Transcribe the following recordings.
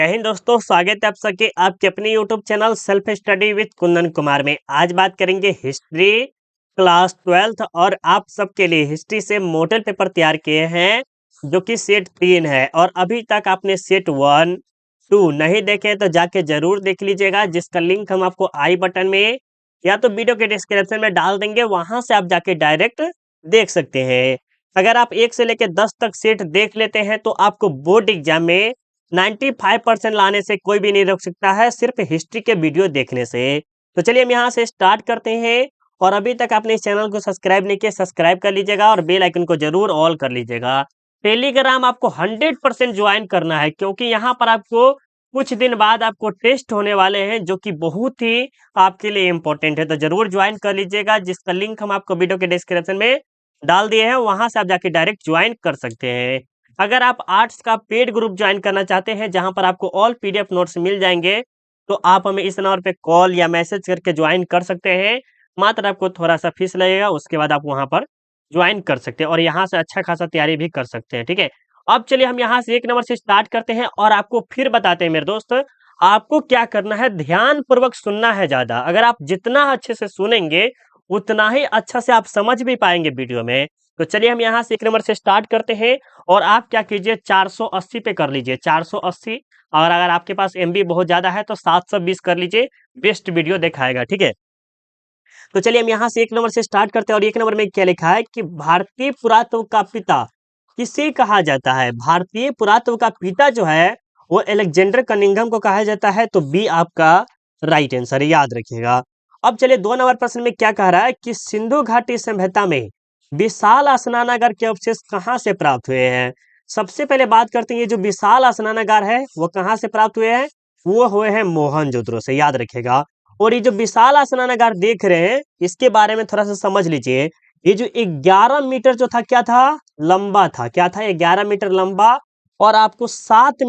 जय हिंद दोस्तों, स्वागत है आप सबके आपके अपने YouTube channel self study with Kundan Kumar में। आज बात करेंगे हिस्ट्री क्लास 12th और आप सबके लिए हिस्ट्री से मॉडल पेपर तैयार किए हैं जो कि सेट 3 है। और अभी तक आपने सेट 1 2 नहीं देखे तो जाके जरूर देख लीजिएगा, जिसका लिंक हम आपको आई बटन में या तो वीडियो के डिस्क्रिप्शन में डाल देंगे, वहां से आप जाके डायरेक्ट देख सकते हैं। अगर आप 1 से लेकर 10 तक सेट देख लेते हैं तो आपको बोर्ड एग्जाम में 95% लाने से कोई भी नहीं रोक सकता है, सिर्फ हिस्ट्री के वीडियो देखने से। तो चलिए हम यहाँ से स्टार्ट करते हैं। और अभी तक आपने इस चैनल को सब्सक्राइब नहीं किया, सब्सक्राइब कर लीजिएगा और बेल आइकन को जरूर ऑल कर लीजिएगा। टेलीग्राम आपको 100% ज्वाइन करना है, क्योंकि यहाँ पर आपको कुछ दिन बाद आपको टेस्ट होने वाले हैं जो कि बहुत ही आपके लिए इम्पोर्टेंट है। तो जरूर ज्वाइन कर लीजिएगा, जिसका लिंक हम आपको वीडियो के डिस्क्रिप्शन में डाल दिए हैं, वहां से आप जाके डायरेक्ट ज्वाइन कर सकते हैं। अगर आप आर्ट्स का पेड ग्रुप ज्वाइन करना चाहते हैं जहां पर आपको ऑल पीडीएफ नोट्स मिल जाएंगे, तो आप हमें इस नंबर पे कॉल या मैसेज करके ज्वाइन कर सकते हैं। मात्र आपको थोड़ा सा फीस लगेगा, उसके बाद आप वहां पर ज्वाइन कर सकते हैं और यहाँ से अच्छा खासा तैयारी भी कर सकते हैं। ठीक है, अब चलिए हम यहाँ से 1 नंबर से स्टार्ट करते हैं और आपको फिर बताते हैं मेरे दोस्त, आपको क्या करना है। ध्यान पूर्वक सुनना है ज्यादा। अगर आप जितना अच्छे से सुनेंगे उतना ही अच्छा से आप समझ भी पाएंगे वीडियो में। तो चलिए हम यहाँ से 1 नंबर से स्टार्ट करते हैं। और आप क्या कीजिए, 480 पे कर लीजिए, 480। और अगर आपके पास एमबी बहुत ज्यादा है तो 720 कर लीजिए, बेस्ट वीडियो दिखाएगा। ठीक है, तो चलिए हम यहाँ से 1 नंबर से स्टार्ट करते हैं। और 1 नंबर में क्या लिखा है कि भारतीय पुरातत्व का पिता किसे कहा जाता है। भारतीय पुरातत्व का पिता जो है वो अलेक्जेंडर कनिंघम को कहा जाता है। तो बी आपका राइट आंसर है, याद रखिएगा। अब चलिए 2 नंबर प्रश्न में क्या कह रहा है कि सिंधु घाटी सभ्यता में विशाल स्नानागार के अवशेष कहाँ से प्राप्त हुए हैं। सबसे पहले बात करते हैं, ये जो विशाल स्नानागार है वो कहाँ से प्राप्त हुए हैं, वो हुए हैं मोहनजोदड़ो से, याद रखिएगा। और ये जो विशाल स्नानागार देख रहे हैं इसके बारे में थोड़ा सा समझ लीजिए। ये जो 11 मीटर जो था, क्या था, लंबा था। क्या था, 11 मीटर लंबा। और आपको 7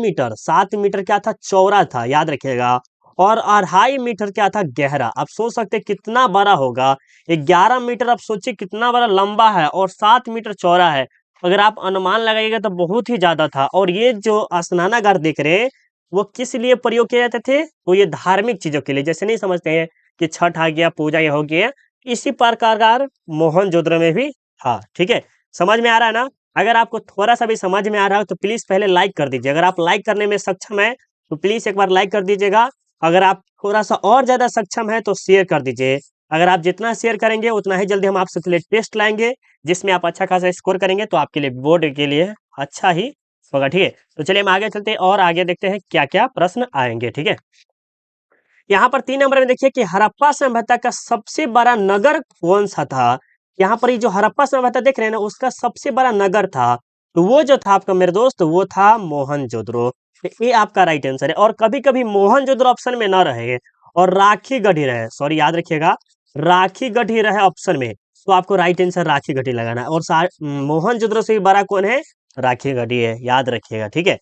मीटर क्या था, चौड़ा था, याद रखिएगा। और 2.5 मीटर क्या था, गहरा। आप सोच सकते हैं कितना बड़ा होगा। 11 मीटर आप सोचिए कितना बड़ा लंबा है और 7 मीटर चौड़ा है। अगर आप अनुमान लगाइएगा तो बहुत ही ज्यादा था। और ये जो स्नानागार देख रहे हैं वो किस लिए प्रयोग किए जाते थे, तो ये धार्मिक चीजों के लिए। जैसे नहीं समझते हैं कि छठ आ गया, पूजा ये हो गया, इसी प्रकार मोहनजोदड़ो में भी था। ठीक है, समझ में आ रहा है ना। अगर आपको थोड़ा सा भी समझ में आ रहा हो तो प्लीज पहले लाइक कर दीजिए। अगर आप लाइक करने में सक्षम है तो प्लीज एक बार लाइक कर दीजिएगा। अगर आप थोड़ा सा और ज्यादा सक्षम है तो शेयर कर दीजिए। अगर आप जितना शेयर करेंगे उतना ही जल्दी हम आपसे लिए टेस्ट लाएंगे, जिसमें आप अच्छा खासा स्कोर करेंगे तो आपके लिए बोर्ड के लिए अच्छा ही होगा। ठीक है, तो चलिए हम आगे चलते हैं और आगे देखते हैं क्या क्या प्रश्न आएंगे। ठीक है, यहाँ पर 3 नंबर में देखिए कि हड़प्पा सभ्यता का सबसे बड़ा नगर कौन सा था। यहाँ पर ये जो हड़प्पा सभ्यता देख रहे हैं ना, उसका सबसे बड़ा नगर था, तो वो जो था आपका मेरे दोस्त, वो था मोहनजोदड़ो। तो ये आपका राइट आंसर है। और कभी कभी मोहनजोदड़ो ऑप्शन में न रहे और राखी गढ़ी रहे, सॉरी याद रखिएगा, राखी गढ़ी रहे ऑप्शन में, तो आपको राइट आंसर राखी गढ़ी लगाना है। और मोहनजोदड़ो से भी बड़ा कौन है, राखी गढ़ी है, याद रखिएगा। ठीक है,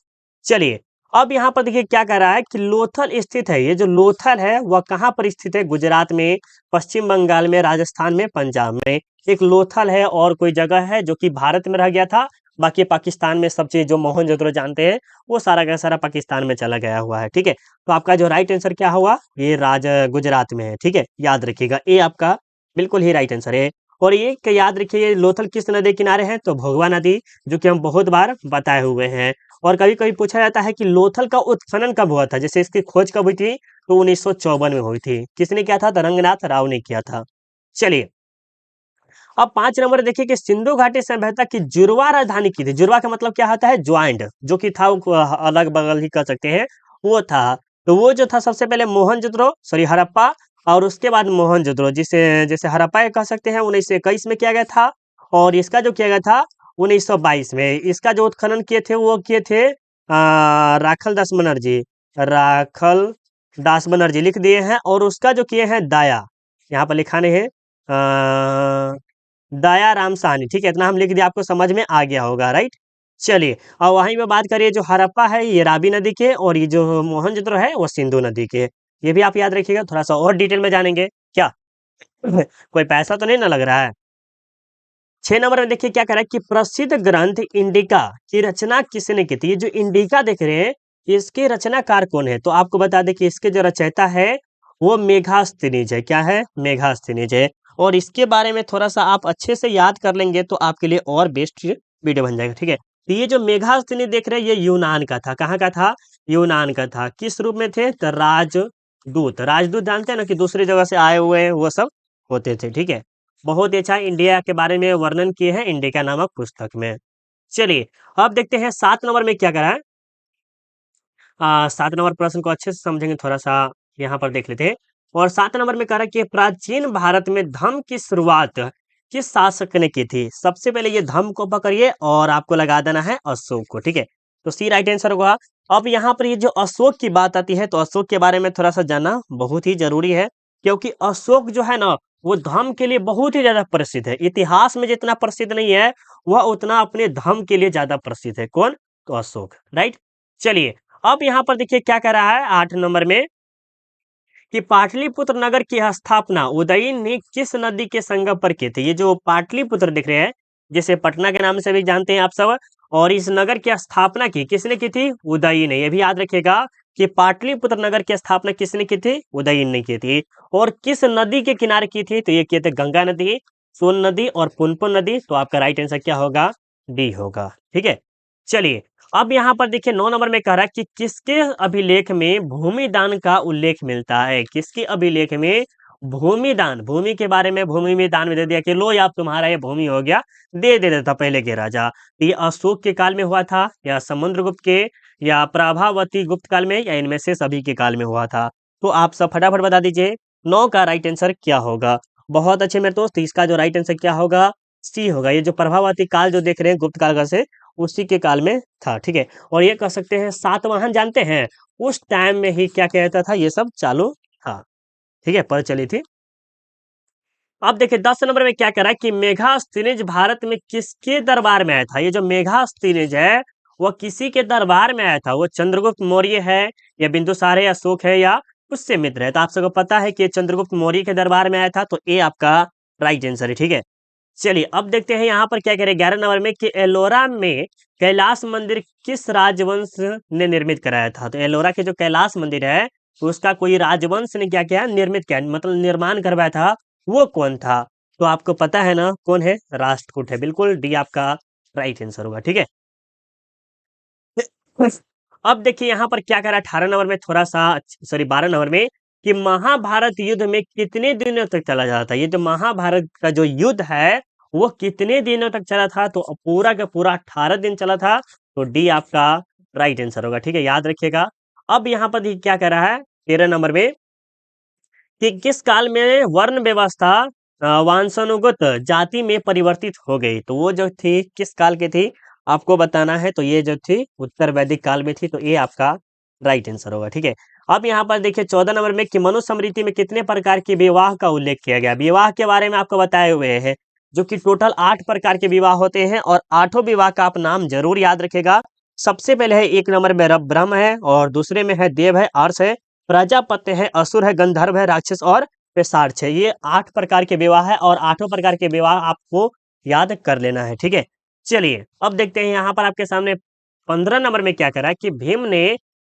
चलिए अब यहाँ पर देखिए क्या कह रहा है कि लोथल स्थित है। ये जो लोथल है वह कहाँ पर स्थित है, गुजरात में, पश्चिम बंगाल में, राजस्थान में, पंजाब में। एक लोथल है और कोई जगह है जो कि भारत में रह गया था, बाकी पाकिस्तान में सब चीज जो मोहनजोदड़ो जानते हैं वो सारा का सारा पाकिस्तान में चला गया हुआ है। ठीक है, तो आपका जो राइट आंसर क्या हुआ, ये गुजरात में है। ठीक है, याद रखिएगा, ये आपका बिल्कुल ही राइट आंसर है। और ये याद रखिए, ये लोथल किस नदी किनारे है, तो भोगवा नदी, जो कि हम बहुत बार बताए हुए हैं। और कभी कभी पूछा जाता है कि लोथल का उत्खनन कब हुआ था, जैसे इसकी खोज कब हुई थी, तो 1954 में हुई थी। किसने किया था, तो रंगनाथ राव ने किया था। चलिए अब 5 नंबर देखिए कि सिंधु घाटी सभ्यता की जुड़वा राजधानी की थी। जुड़वा का मतलब क्या होता है, ज्वाइंट, जो कि था वो अलग बगल ही कर सकते हैं, वो था। तो वो जो था सबसे पहले मोहनजोदड़ो, सॉरी हड़प्पा, और उसके बाद मोहनजोदड़ो, जिसे जैसे हड़प्पा कह सकते हैं 1921 में किया गया था। और इसका जो किया गया था 1922 में। इसका जो उत्खनन किए थे वो किए थे राखल दास बनर्जी, राखल दास बनर्जी लिख दिए हैं। और उसका जो किए हैं दाया, यहाँ पर लिखा नहीं है, दया राम साहनी। ठीक है, इतना हम लिख दिया, आपको समझ में आ गया होगा, राइट। चलिए और वहीं पे बात करिए, जो हड़प्पा है ये रावी नदी के, और ये जो मोहनजोदड़ो है वो सिंधु नदी के। ये भी आप याद रखिएगा, थोड़ा सा और डिटेल में जानेंगे क्या। कोई पैसा तो नहीं ना लग रहा है। 6 नंबर में देखिए क्या कह रहा है कि प्रसिद्ध ग्रंथ इंडिका की रचना किसने की थी। ये जो इंडिका देख रहे हैं इसके रचनाकार कौन है? तो आपको बता दें कि इसके जो रचयिता है वो मेगास्थनीज है। क्या है? मेगास्थनीज है। और इसके बारे में थोड़ा-सा आप अच्छे से याद कर लेंगे तो आपके लिए और बेस्ट वीडियो बन जाएगा, ठीक है? तो ये जो मेगास्थनी देख रहे हैं ये यूनान का था। कहाँ का था? यूनान का था। किस रूप में थे? तो राजदूत। राजदूत जानते हैं ना कि दूसरी जगह से आए हुए हैं वो सब होते थे, ठीक है? बहुत ही अच्छा इंडिया के बारे में वर्णन किए हैं इंडिका नामक पुस्तक में। चलिए, अब देखते हैं 7 नंबर में क्या करा है? 7 नंबर प्रश्न को अच्छे से समझेंगे थोड़ा-सा यहाँ पर देख लेते हैं। और 7 नंबर में कह रहा है कि प्राचीन भारत में धम्म की शुरुआत किस शासक ने की थी? सबसे पहले ये धम्म को पकड़िए और आपको लगा देना है अशोक को, ठीक है? तो सी राइट आंसर होगा। अब यहाँ पर ये जो अशोक की बात आती है तो अशोक के बारे में थोड़ा-सा जानना बहुत ही ज़रूरी है, क्योंकि अशोक जो है ना वो धम्म के लिए बहुत ही ज़्यादा प्रसिद्ध है। इतिहास में जितना प्रसिद्ध नहीं है, वह उतना अपने धम्म के लिए ज़्यादा प्रसिद्ध है। कौन? तो अशोक, राइट? चलिए, अब यहाँ पर देखिए क्या कह रहा है 8 नंबर में कि पाटलिपुत्र नगर की स्थापना उदयन ने किस नदी के संगम पर की थी? ये जो पाटलिपुत्र दिख रहे हैं, जिसे पटना के नाम से भी जानते हैं आप सब, और इस नगर की स्थापना की किसने की थी? उदयन ने। ये भी याद रखिएगा कि पाटलिपुत्र नगर की स्थापना किसने की थी? उदयन ने की थी। और किस नदी के किनारे की थी? तो ये की थी गंगा नदी, सोन नदी और पुनपुन नदी। तो आपका राइट आंसर क्या होगा? डी होगा, ठीक है? चलिए, अब यहाँ पर देखिए 9 नंबर में कह रहा है कि किसके अभिलेख में भूमि दान का उल्लेख मिलता है? किसके अभिलेख में भूमि दान, भूमि के बारे में भूमि में दान में दे दिया कि लो या तुम्हारा ये भूमि हो गया, दे दे देता पहले के राजा। तो ये अशोक के काल में हुआ था या समुद्रगुप्त के या प्रभावती गुप्त काल में या इनमें से सभी के काल में हुआ था? तो आप सब फटाफट बता दीजिए 9 का राइट आंसर क्या होगा? बहुत अच्छे मेरे दोस्त, इसका जो राइट आंसर क्या होगा? सी होगा। ये जो प्रभावती काल जो देख रहे हैं गुप्त काल का से उसी के काल में था, ठीक है? और ये कह सकते हैं सातवाहन जानते हैं? उस टाइम में ही क्या कहता था ये सब चालू था, ठीक है? पर चली थी। अब देखिए 10 नंबर में क्या कह रहा है कि मेगास्थनीज भारत में किसके दरबार में आया था? ये जो मेगास्थनीज है वो किसी के दरबार में आया था? वो चंद्रगुप्त मौर्य है या बिंदुसार है, अशोक है या पुष्यमित्र है? तो आप सबको पता है कि ये चंद्रगुप्त मौर्य के दरबार में आया था, तो ये आपका राइट आंसर है, ठीक है? चलिए, अब देखते हैं यहाँ पर क्या कह रहे हैं 11 नंबर में कि एलोरा में कैलाश मंदिर किस राजवंश ने निर्मित कराया था? तो एलोरा के जो कैलाश मंदिर है उसका कोई राजवंश ने क्या किया? निर्मित किया, मतलब निर्माण करवाया था। वो कौन था? तो आपको पता है ना कौन है? राष्ट्रकूट है। बिल्कुल डी आपका राइट आंसर होगा, ठीक है? अब देखिए यहाँ पर क्या कह रहा है 18 नंबर में थोड़ा सा, सॉरी 12 नंबर में, कि महाभारत युद्ध में कितने दिनों तक चला जाता था? ये जो महाभारत का जो युद्ध है वो कितने दिनों तक चला था? तो पूरा का पूरा 18 दिन चला था। तो डी आपका राइट आंसर होगा, ठीक है? याद रखिएगा। अब यहाँ पर देखिए क्या कह रहा है 13 नंबर में कि किस काल में वर्ण व्यवस्था वंशानुगत जाति में परिवर्तित हो गई? तो वो जो थी किस काल की थी आपको बताना है। तो ये जो थी उत्तर वैदिक काल में थी। तो ये आपका राइट आंसर होगा, ठीक है? अब यहाँ पर देखिए 14 नंबर में कि मनुस्मृति में कितने प्रकार के विवाह का उल्लेख किया गया? विवाह के बारे में आपको बताए हुए हैं जो कि टोटल 8 प्रकार के विवाह होते हैं और 8 विवाह का आप नाम जरूर याद रखेगा। सबसे पहले है 1 नंबर में ब्रह्म है, और दूसरे में है देव है, अर्ष है, प्रजापत्य है, असुर है, गंधर्व है, राक्षस और पिशाच है। ये 8 प्रकार के विवाह है और 8 प्रकार के विवाह आपको याद कर लेना है, ठीक है? चलिए, अब देखते हैं यहाँ पर आपके सामने 15 नंबर में क्या करा है कि भीम ने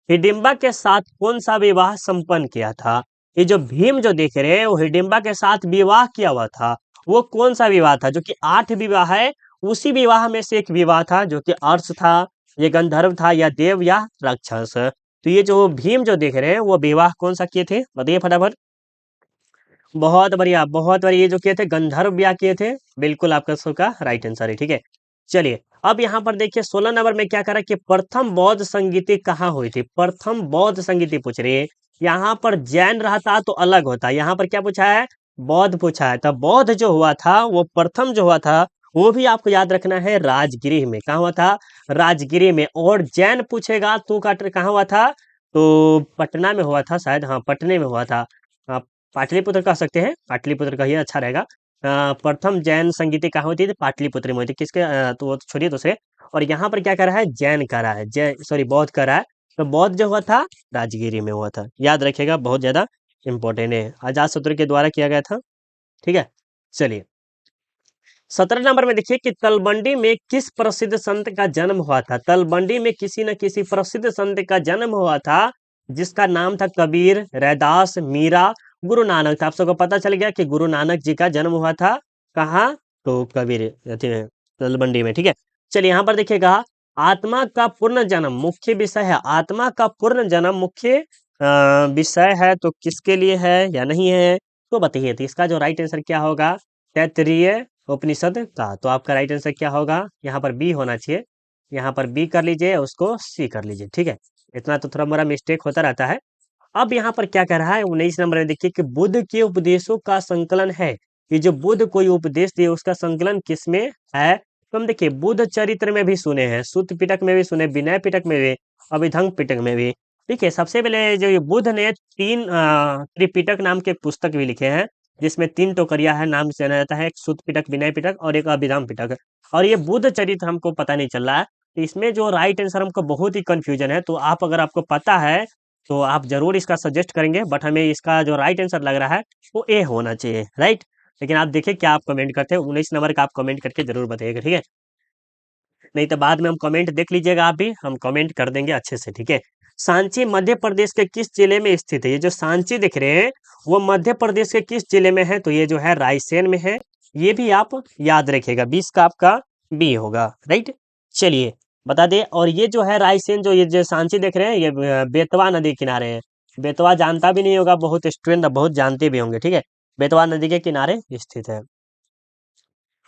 हिडिंबा के साथ कौन-सा विवाह संपन्न किया था? ये जो भीम जो देख रहे हैं वो हिडिंबा के साथ विवाह किया हुआ था। वो कौन-सा विवाह था? जो कि 8 विवाह है, उसी विवाह में से एक विवाह था जो कि अर्ष था, ये गंधर्व था या देव या राक्षस। तो ये जो भीम जो देख रहे हैं वो विवाह कौन-सा किए थे? बताइए फटाफट। बहुत बढ़िया, बहुत बढ़िया। ये जो किए थे गंधर्व ब्याह किए थे। बिल्कुल आपका इसका राइट आंसर है, ठीक है? चलिए, अब यहाँ पर देखिए 16 नंबर में क्या करा कि प्रथम बौद्ध संगीति कहाँ हुई थी? प्रथम बौद्ध संगीति पूछ रही है। यहाँ पर जैन रहता तो अलग होता। यहाँ पर क्या पूछा है? बौद्ध पूछा है। तब बौद्ध जो हुआ था वो प्रथम जो हुआ था वो भी आपको याद रखना है राजगृह में। कहाँ हुआ था? राजगृह में। और जैन पूछेगा तो कहाँ हुआ था? तो पटना में हुआ था शायद। हाँ, पटने में हुआ था। पाटलिपुत्र कह सकते हैं, पाटलिपुत्र कहिए अच्छा रहेगा। प्रथम जैन संगीति कहाँ हुई थी? तो पाटलिपुत्र में हुई थी। किसके तो वो छोड़िए दूसरे। और यहाँ पर क्या कर रहा है? जैन कर रहा है, जैन सॉरी बौद्ध कर रहा है। तो बौद्ध जो हुआ था राजगिरी में हुआ था। याद रखिएगा, बहुत ज्यादा इंपॉर्टेंट है। अजात शत्रु के द्वारा किया गया था, ठीक है? चलिए, 17 नंबर में देखिए कि तलबंडी में किस प्रसिद्ध संत का जन्म हुआ था। तलबंडी में किसी न किसी प्रसिद्ध संत का जन्म हुआ था, जिसका नाम था कबीर, रैदास, मीरा, गुरु नानक था। आप सबको पता चल गया कि गुरु नानक जी का जन्म हुआ था कहाँ, तो कबीर अथी में, तलबंडी में। ठीक है, चलिए यहाँ पर देखिएगा, आत्मा का पूर्ण जन्म मुख्य विषय है। आत्मा का पूर्ण जन्म मुख्य विषय है, तो किसके लिए है या नहीं है, तो बताइए। तो इसका जो राइट आंसर क्या होगा, तैत्तिरीय उपनिषद का। तो आपका राइट आंसर क्या होगा, यहाँ पर बी होना चाहिए। यहाँ पर बी कर लीजिए, उसको सी कर लीजिए। ठीक है, इतना तो थोड़ा मोड़ा मिस्टेक होता रहता है। अब यहाँ पर क्या कह रहा है 19 नंबर में, देखिए कि बुद्ध के उपदेशों का संकलन है। ये जो बुद्ध कोई उपदेश दिए उसका संकलन किसमें है, तो हम देखिए बुद्ध चरित्र में भी सुने हैं, सुत्त पिटक में भी सुने, विनय पिटक में भी, अभिधंग पिटक में भी। ठीक है, सबसे पहले जो ये बुद्ध ने तीन त्रिपिटक नाम के पुस्तक भी लिखे हैं, जिसमें तीन टोकरिया है, नाम से जाना जाता है, एक सुत्त पिटक, विनय पिटक और एक अभिधम पिटक। और ये बुद्ध चरित्र हमको पता नहीं चल रहा है, तो इसमें जो राइट आंसर हमको बहुत ही कंफ्यूजन है। तो आप अगर आपको पता है तो आप जरूर इसका सजेस्ट करेंगे, बट हमें इसका जो राइट आंसर लग रहा है वो ए होना चाहिए, राइट। लेकिन आप देखिए क्या आप कमेंट करते हैं, 19 नंबर का आप कमेंट करके जरूर बताइएगा, ठीक है। नहीं तो बाद में हम कमेंट देख लीजिएगा, आप भी हम कमेंट कर देंगे अच्छे से, ठीक है। सांची मध्य प्रदेश के किस जिले में स्थित है। ये जो सांची दिख रहे हैं वो मध्य प्रदेश के किस जिले में है, तो ये जो है रायसेन में है। ये भी आप याद रखिएगा, 20 का आपका बी होगा, राइट। चलिए बता दे। और ये जो है रायसेन, जो ये जो सांची देख रहे हैं, ये बेतवा नदी किनारे है। बेतवा जानता भी नहीं होगा, बहुत स्टूडेंट बहुत जानते भी होंगे, ठीक है। बेतवा नदी के किनारे स्थित है।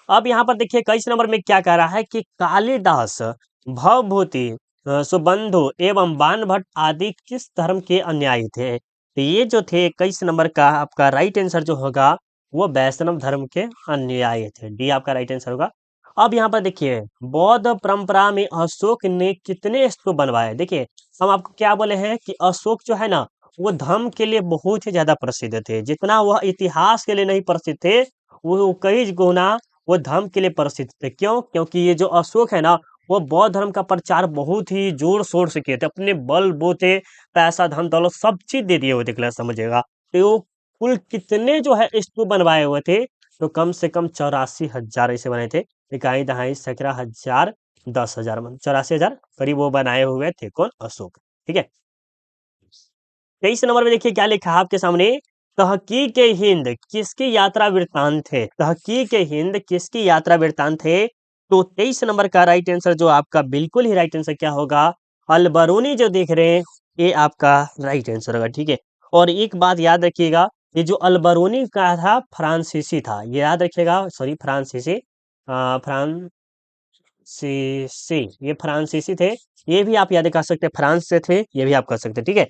अब यहाँ पर देखिए 21 नंबर में क्या कह रहा है कि कालिदास, भवभूति, सुबंधु एवं बाणभट्ट आदि किस धर्म के अनुयायी थे। तो ये जो थे 21 नंबर का आपका राइट आंसर जो होगा वो वैष्णव धर्म के अनुयायी थे, डी आपका राइट आंसर होगा। अब यहाँ पर देखिए बौद्ध परंपरा में अशोक ने कितने स्तूप बनवाए। देखिए हम आपको क्या बोले हैं कि अशोक जो है ना वो धर्म के लिए बहुत ही ज्यादा प्रसिद्ध थे, जितना वह इतिहास के लिए नहीं प्रसिद्ध थे वो कई गुना वो धर्म के लिए प्रसिद्ध थे। क्यों, क्योंकि ये जो अशोक है ना वो बौद्ध धर्म का प्रचार बहुत ही जोर शोर से किए थे, अपने बल बूते पैसा धन दौलत सब चीज दे दिए हुए थे क्लास, समझिएगा। तो वो कुल कितने जो है स्तूप बनवाए हुए थे, तो कम से कम 84,000 ऐसे बने थे। इकाई दहाई सैकड़ा हजार 10,000 84,000 करीब वो बनाए हुए थे, कौन, अशोक, ठीक है। 23 नंबर में देखिए क्या लिखा है आपके सामने, तहकीक हिंद किसकी यात्रा वृत्तांत थे। तहकीक हिंद किसकी यात्रा वृत्तांत थे, तो 23 नंबर का राइट आंसर जो आपका बिल्कुल ही राइट आंसर क्या होगा, अलबरूनी जो देख रहे हैं ये आपका राइट आंसर होगा, ठीक है। और एक बात याद रखिएगा, ये जो अलबरूनी का था फ्रांसीसी था, ये याद रखिएगा, सॉरी फ्रांसीसी, फ्रांसीसी, ये फ्रांसीसी थे। ये भी आप याद कर सकते हैं, फ्रांस से थे, ये भी आप कर सकते हैं, ठीक है।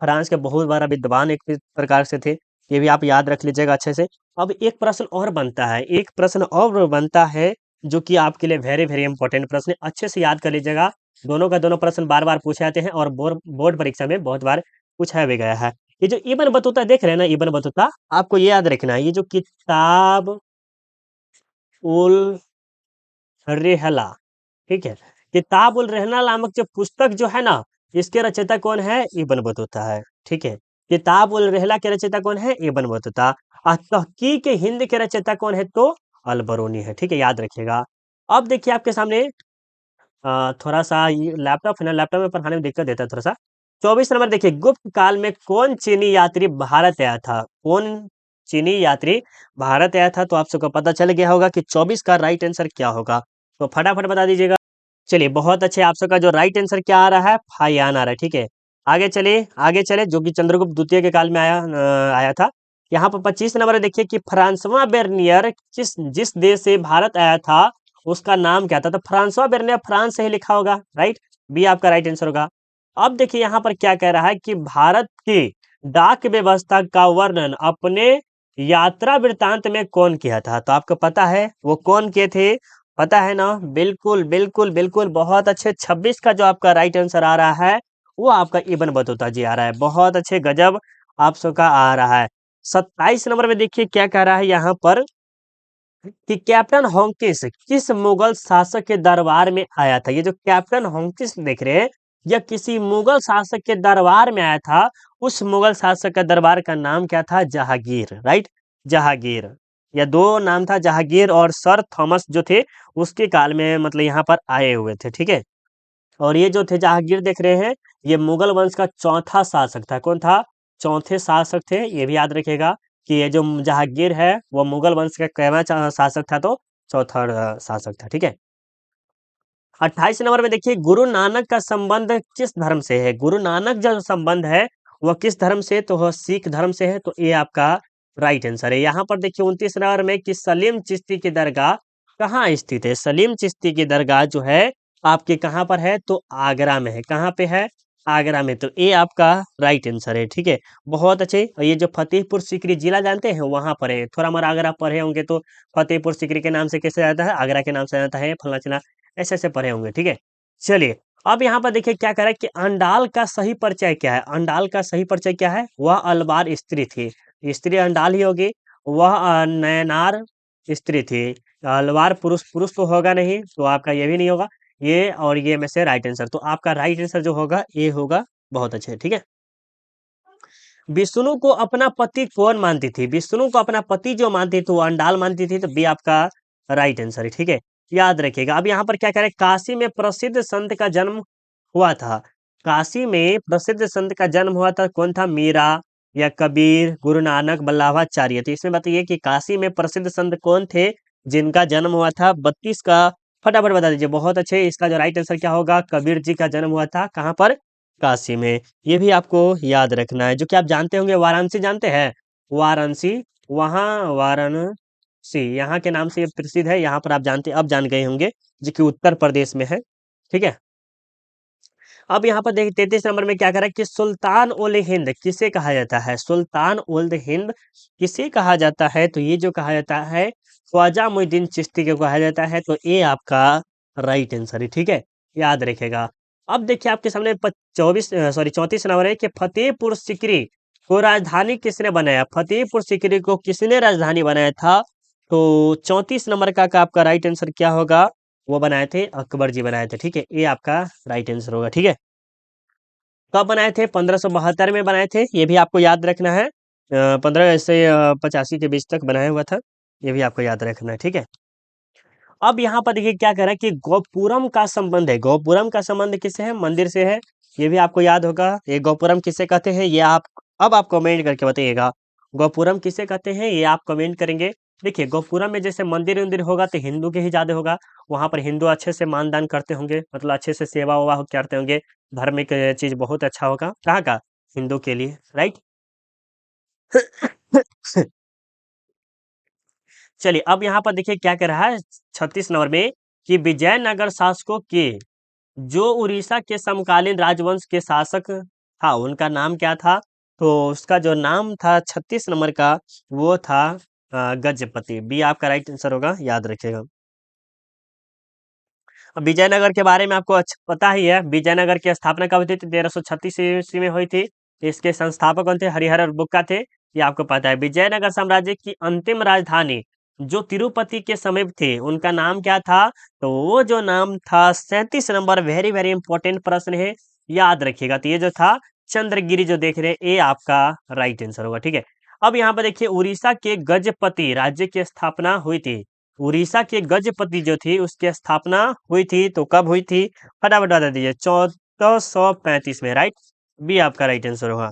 फ्रांस के बहुत बड़ा विद्वान एक प्रकार से थे, ये भी आप याद रख लीजिएगा अच्छे से। अब एक प्रश्न और बनता है, एक प्रश्न और बनता है जो कि आपके लिए वेरी वेरी इंपॉर्टेंट प्रश्न है, अच्छे से याद कर लीजिएगा। दोनों का दोनों प्रश्न बार बार पूछे जाते हैं और बोर्ड बोर्ड परीक्षा में बहुत बार पूछा भी गया है। ये जो इब्न बतूता देख रहे हैं ना, इब्न बतूता, आपको ये याद रखना है, ये जो किताब उल रेहला, ठीक है, किताब उल रहला नामक जो पुस्तक जो है ना, इसके रचयिता कौन है, इब्न बतूता है, ठीक है। किताब उल रहला के रचयिता कौन है, इब्न बतूता। और तहकीक हिंद के रचयिता कौन है, तो अलबरूनी है, ठीक है, याद रखिएगा। अब देखिए आपके सामने थोड़ा सा ये लैपटॉप है ना, लैपटॉप में पढ़ाने में दिक्कत देता है थोड़ा सा। 24 नंबर देखिए, गुप्त काल में कौन चीनी यात्री भारत आया था। कौन चीनी यात्री भारत आया था, तो आप सबको पता चल गया होगा कि 24 का राइट आंसर क्या होगा, तो फटाफट बता दीजिएगा। चलिए बहुत अच्छे, आप सबका जो राइट आंसर क्या आ रहा है, फाइयान आ रहा है, ठीक है। आगे चलिए, आगे चले, जो कि चंद्रगुप्त द्वितीय के काल में आया था। यहाँ पर 25 नंबर देखिए कि फ्रांसवा बेर्नियर जिस देश से भारत आया था उसका नाम क्या था, तो फ्रांसवा बेर्नियर फ्रांस से ही लिखा होगा, राइट, बी आपका राइट आंसर होगा। अब देखिए यहाँ पर क्या कह रहा है कि भारत की डाक व्यवस्था का वर्णन अपने यात्रा वृत्तांत में कौन किया था, तो आपको पता है वो कौन किए थे, पता है ना, बिल्कुल बिल्कुल बिल्कुल, बहुत अच्छे। 26 का जो आपका राइट आंसर आ रहा है वो आपका इब्न बतूता जी आ रहा है, बहुत अच्छे, गजब आप सबका आ रहा है। 27 नंबर में देखिए क्या कह रहा है यहाँ पर कि कैप्टन हॉकिंस किस मुगल शासक के दरबार में आया था। ये जो कैप्टन हॉकिंस देख रहे हैं यह किसी मुगल शासक के दरबार में आया था, उस मुगल शासक का दरबार का नाम क्या था, जहांगीर, राइट, जहांगीर। या दो नाम था, जहांगीर और सर थॉमस जो थे उसके काल में मतलब यहाँ पर आए हुए थे, ठीक है। और ये जो थे जहांगीर देख रहे हैं, ये मुगल वंश का चौथा शासक था। कौन था? चौथे शासक थे, ये भी याद रखिएगा कि ये जो जहांगीर है वो मुगल वंश का कैवा शासक था, तो चौथा शासक था, ठीक है। 28 नंबर में देखिए, गुरु नानक का संबंध किस धर्म से है? गुरु नानक जो संबंध है वह किस धर्म से? तो वह सिख धर्म से है, तो ये आपका राइट आंसर है। यहाँ पर देखिए 29 नंबर में कि सलीम चिश्ती की दरगाह कहाँ स्थित है? सलीम चिश्ती की दरगाह जो है आपके कहाँ पर है? तो आगरा में है। कहाँ पे है? आगरा में। तो ये आपका राइट आंसर है, ठीक है। बहुत अच्छे। और ये जो फतेहपुर सीकरी जिला जानते हैं वहां पर है, थोड़ा मोड़ा अगर आप पढ़े होंगे तो फतेहपुर सीकरी के नाम से कैसे जाता है? आगरा के नाम से जाता है, फलना चिला ऐसे ऐसे पढ़े होंगे, ठीक है। चलिए, अब यहाँ पर देखिए क्या कह रहा है कि अंडाल का सही परिचय क्या है? अंडाल का सही परिचय क्या है? वह अलवार स्त्री थी। स्त्री अंडाल ही होगी। वह नयनार स्त्री थी। अलवार पुरुष, पुरुष तो होगा नहीं, तो आपका ये भी नहीं होगा। ये और ये में से राइट आंसर, तो आपका राइट आंसर जो होगा ये होगा। बहुत अच्छे, ठीक है। विष्णु को अपना पति कौन मानती थी? विष्णु को अपना पति जो मानती थी वो अंडाल मानती थी, तो बी आपका राइट आंसर है, ठीक है। याद रखिएगा। अब यहाँ पर क्या करें, काशी में प्रसिद्ध संत का जन्म हुआ था। काशी में प्रसिद्ध संत का जन्म हुआ था, कौन था? मीरा या कबीर, गुरु नानक, बल्लाभाचार्य। तो इसमें बताइए कि काशी में प्रसिद्ध संत कौन थे जिनका जन्म हुआ था? 32 का फटाफट बता दीजिए। बहुत अच्छे। इसका जो राइट आंसर क्या होगा? कबीर जी का जन्म हुआ था कहाँ पर? काशी में। ये भी आपको याद रखना है। जो कि आप जानते होंगे, वाराणसी जानते हैं? वाराणसी, वहाँ वाराणसी यहाँ के नाम से ये प्रसिद्ध है। यहाँ पर आप जानते, अब जान गए होंगे, जो कि उत्तर प्रदेश में है, ठीक है। अब यहाँ पर देखिए 33 नंबर में क्या कह रहा है कि सुल्तान उल हिंद किसे कहा जाता है? सुल्तान उल हिंद किसे कहा जाता है? तो ये जो कहा जाता है ख्वाजा मुइनुद्दीन चिश्ती को कहा जाता है, तो ये आपका राइट आंसर है, ठीक है। याद रखेगा। अब देखिए आपके सामने 34 नंबर है कि फतेहपुर सिकरी को राजधानी किसने बनाया? फतेहपुर सिकरी को किसने राजधानी बनाया था? तो 34 नंबर का आपका राइट आंसर क्या होगा? वो बनाए थे अकबर जी बनाए थे, ठीक है। ये आपका राइट आंसर होगा, ठीक है। कब बनाए थे? 1572 में बनाए थे, ये भी आपको याद रखना है। 15 से 85 के बीच तक बनाया हुआ था, ये भी आपको याद रखना है, ठीक है। अब यहाँ पर देखिए क्या कह रहा है कि गोपुरम का संबंध है। गोपुरम का संबंध किससे है? मंदिर से है, ये भी आपको याद होगा। ये गोपुरम किसे कहते हैं ये आप अब आप कमेंट करके बताइएगा। गोपुरम किसे कहते हैं ये आप कमेंट करेंगे। देखिए गोपुरम में जैसे मंदिर उंदिर होगा तो हिंदू के ही ज्यादा होगा। वहां पर हिंदू अच्छे से मान दान करते होंगे, मतलब अच्छे से सेवा वेवा करते होंगे। धार्मिक चीज बहुत अच्छा होगा, कहाँ का? हिंदू के लिए, राइट। चलिए, अब यहाँ पर देखिए क्या कह रहा है 36 नंबर में कि विजयनगर शासकों के जो उड़ीसा के समकालीन राजवंश के शासक था उनका नाम क्या था? तो उसका जो नाम था 36 नंबर का वो था गजपति। बी आपका राइट आंसर होगा, याद रखिएगा। अब विजयनगर के बारे में आपको अच्छा पता ही है। विजयनगर की स्थापना कब हुई थी? 1336 ईस्वी में हुई थी। इसके संस्थापक कौन थे? हरिहर और बुक्का थे, ये आपको पता है। विजयनगर साम्राज्य की अंतिम राजधानी जो तिरुपति के समीप थी उनका नाम क्या था? तो वो जो नाम था 37 नंबर, वेरी वेरी इंपॉर्टेंट प्रश्न है, याद रखिएगा। तो ये जो था चंद्रगिरी जो देख रहे हैं ये आपका राइट आंसर होगा, ठीक है। अब यहाँ पर देखिए उड़ीसा के गजपति राज्य की स्थापना हुई थी। उड़ीसा के गजपति जो थी उसकी स्थापना हुई थी, तो कब हुई थी? फटाफट बता दीजिए। 1435 में, राइट। बी आपका राइट आंसर होगा।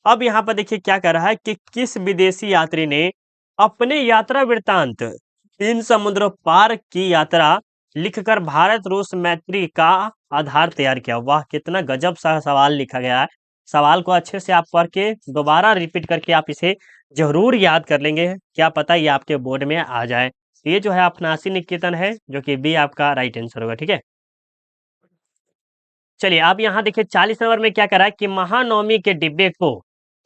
अब यहाँ पर देखिए क्या कर रहा है कि किस विदेशी यात्री ने अपने यात्रा वृत्तांत 3 समुद्र पार की यात्रा लिखकर भारत रूस मैत्री का आधार तैयार किया? वाह, कितना गजब सा सवाल लिखा गया है। सवाल को अच्छे से आप पढ़ के दोबारा रिपीट करके आप इसे जरूर याद कर लेंगे, क्या पता ये आपके बोर्ड में आ जाए। ये जो है अपनासी निकेतन है, जो कि बी आपका राइट आंसर होगा, ठीक है। चलिए, आप यहाँ देखिए 40 नंबर में क्या करा है कि महानवमी के डिब्बे को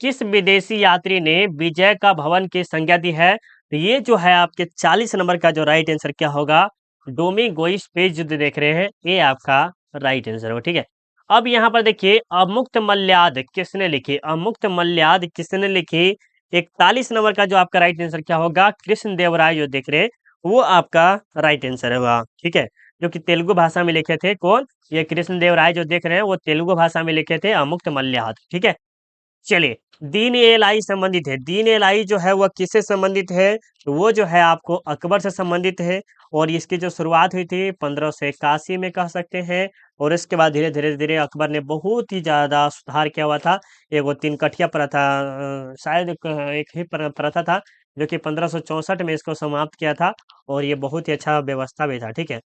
किस विदेशी यात्री ने विजय का भवन की संज्ञा दी है? तो ये जो है आपके 40 नंबर का जो राइट आंसर क्या होगा? डोमिगोइस पेज जो देख रहे हैं ये आपका राइट आंसर होगा, ठीक है। अब यहाँ पर देखिए अमुक्त मल्याद किसने लिखी? अमुक्त मल्याद किसने लिखी? 41 नंबर का जो आपका राइट आंसर क्या होगा? कृष्ण देव राय जो देख रहे हैं वो आपका राइट आंसर होगा, ठीक है। जो कि तेलुगु भाषा में लिखे थे, कौन? ये कृष्ण देव राय जो देख रहे हैं वो तेलुगु भाषा में लिखे थे अमुक्त मल्याद, ठीक है। चलिए, दीन ए लाई संबंधित है। दीन ए लाई जो है वह किससे संबंधित है? तो वो जो है आपको अकबर से संबंधित है और इसकी जो शुरुआत हुई थी 1581 में कह सकते हैं और इसके बाद धीरे-धीरे अकबर ने बहुत ही ज़्यादा सुधार किया हुआ था। एक वो तीन कठिया प्रथा शायद एक ही प्रथा था जो कि 1564 में इसको समाप्त किया था और ये बहुत ही अच्छा व्यवस्था भी था, ठीक है?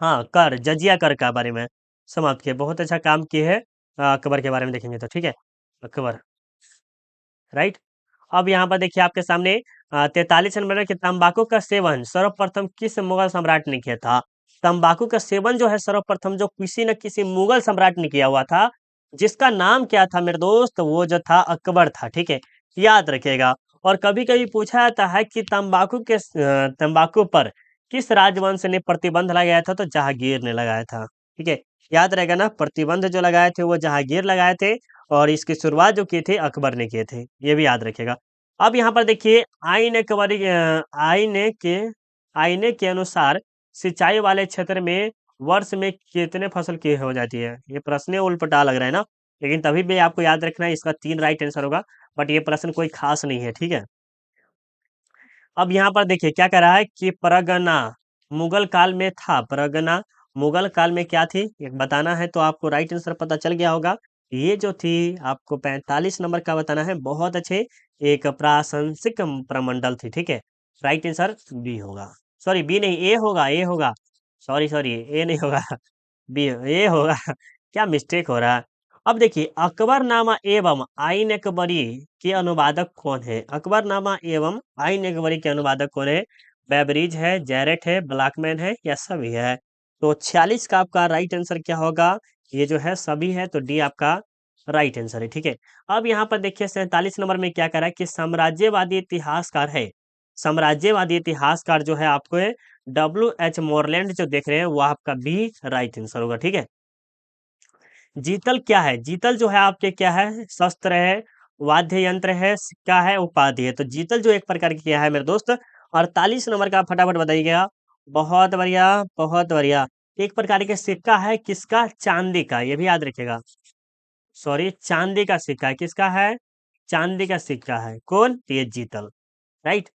हाँ, कर, जजिया कर का बारे में समाप्त किया। बहुत अच्छा काम किए हैं अकबर के बारे में देखेंगे तो, ठीक है? अकबर। राइट। अब यहाँ पर देखिए आपके सामने 43 नंबर में कि तंबाकू का सेवन सर्वप्रथम किस मुगल सम्राट ने किया था? तंबाकू का सेवन जो है सर्वप्रथम जो किसी न किसी मुगल सम्राट ने किया हुआ था, जिसका नाम क्या था मेरे दोस्त? वो जो था अकबर था, ठीक है? याद रखिएगा। और कभी-कभी पूछा जाता है कि तंबाकू पर किस राजवंश ने प्रतिबंध लगाया था? तो जहांगीर ने लगाया था, ठीक है? याद रहेगा ना, प्रतिबंध जो लगाए थे वो जहांगीर लगाए थे और इसकी शुरुआत जो की थी अकबर ने किए थे, ये भी याद रखिएगा। अब यहाँ पर देखिए आईने के अनुसार सिंचाई वाले क्षेत्र में वर्ष में कितने फसल की हो जाती है? ये प्रश्न उलपटा लग रहा है ना? लेकिन तभी भी आपको याद रखना है इसका 3 राइट आंसर होगा, बट ये प्रश्न कोई खास नहीं है, ठीक है? अब यहाँ पर देखिए क्या कह रहा है कि परगना मुगल काल में था। परगना मुगल काल में क्या थी? एक बताना है तो आपको राइट आंसर पता चल गया होगा। ये जो थी आपको 45 नंबर का बताना है। बहुत अच्छे, एक प्राशंसिक प्रमंडल थी, ठीक है? राइट आंसर बी होगा। सॉरी बी नहीं, ए होगा, ए होगा। सॉरी ए नहीं होगा बी ए होगा क्या मिस्टेक हो रहा है? अब देखिए अकबरनामा एवं आइन अकबरी के अनुवादक कौन है? अकबरनामा एवं आइन अकबरी के अनुवादक कौन है? बेबरीज है, जैरेट है, ब्लैकमैन है या सभी है? तो 46 का आपका राइट आंसर क्या होगा? ये जो है सभी है, तो डी आपका राइट आंसर है, ठीक है? अब यहाँ पर देखिए 47 नंबर में क्या कह रहा है कि साम्राज्यवादी इतिहासकार है। साम्राज्यवादी इतिहासकार जो है आपको डब्ल्यू एच मोरलैंड जो देख रहे हैं वो आपका बी राइट आंसर होगा, ठीक है? जीतल क्या है? जीतल जो है आपके क्या है? शस्त्र है, वाद्य यंत्र है, सिक्का है, उपाधि है। तो जीतल जो एक प्रकार की क्या है मेरे दोस्त? 48 नंबर का फटाफट बताइएगा। बहुत बढ़िया, बहुत बढ़िया। एक प्रकार के सिक्का है, किसका? चांदी का, ये भी याद रखिएगा। सॉरी, चांदी का सिक्का है, किसका है? चांदी का सिक्का है। कौन? तो ये जीतल, राइट।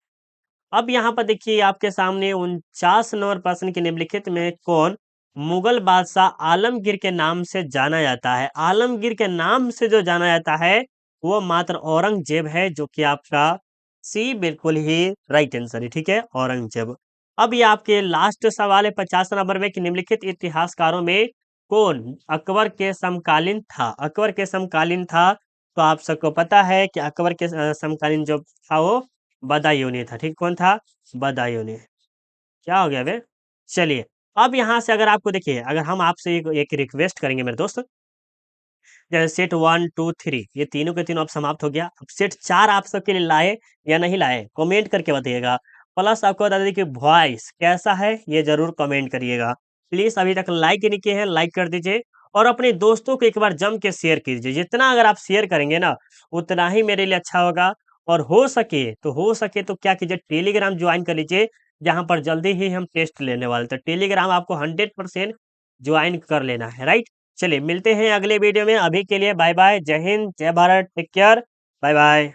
अब यहाँ पर देखिए आपके सामने 49 नंबर प्रश्न के निम्नलिखित में कौन मुगल बादशाह आलमगीर के नाम से जाना जाता है? आलमगीर के नाम से जो जाना जाता है वो मात्र औरंगजेब है, जो कि आपका सी बिल्कुल ही राइट आंसर है, ठीक है? औरंगजेब। अब ये आपके लास्ट सवाल है 50 नंबर में कि निम्नलिखित इतिहासकारों में कौन अकबर के समकालीन था? अकबर के समकालीन था तो आप सबको पता है कि अकबर के समकालीन जो था वो बदायूं था, ठीक? कौन था? बदायूं। क्या हो गया बे? चलिए, अब यहाँ से अगर आपको देखिए, अगर हम आपसे एक रिक्वेस्ट करेंगे मेरे दोस्त, जैसे सेट 1, 2, 3 ये तीनों के तीनों अब समाप्त हो गया। अब सेट 4 आप सबके लिए लाए या नहीं लाए? कमेंट करके बताइएगा। प्लस आपको बता दें कि वॉइस कैसा है ये ज़रूर कमेंट करिएगा। प्लीज़ अभी तक लाइक नहीं किए हैं, लाइक कर दीजिए और अपने दोस्तों को एक बार जम के शेयर कीजिए। जितना अगर आप शेयर करेंगे ना, उतना ही मेरे लिए अच्छा होगा और हो सके तो क्या कीजिए, टेलीग्राम जॉइन कर लीजिए, जहाँ पर जल्दी ही हम टेस्ट लेने वाले हैं। तो टेलीग्राम आपको 100% जॉइन कर लेना है, राइट? चलिए मिलते हैं अगले वीडियो में। अभी के लिए बाय बाय, जय हिंद, जय Bharat, take care, bye bye.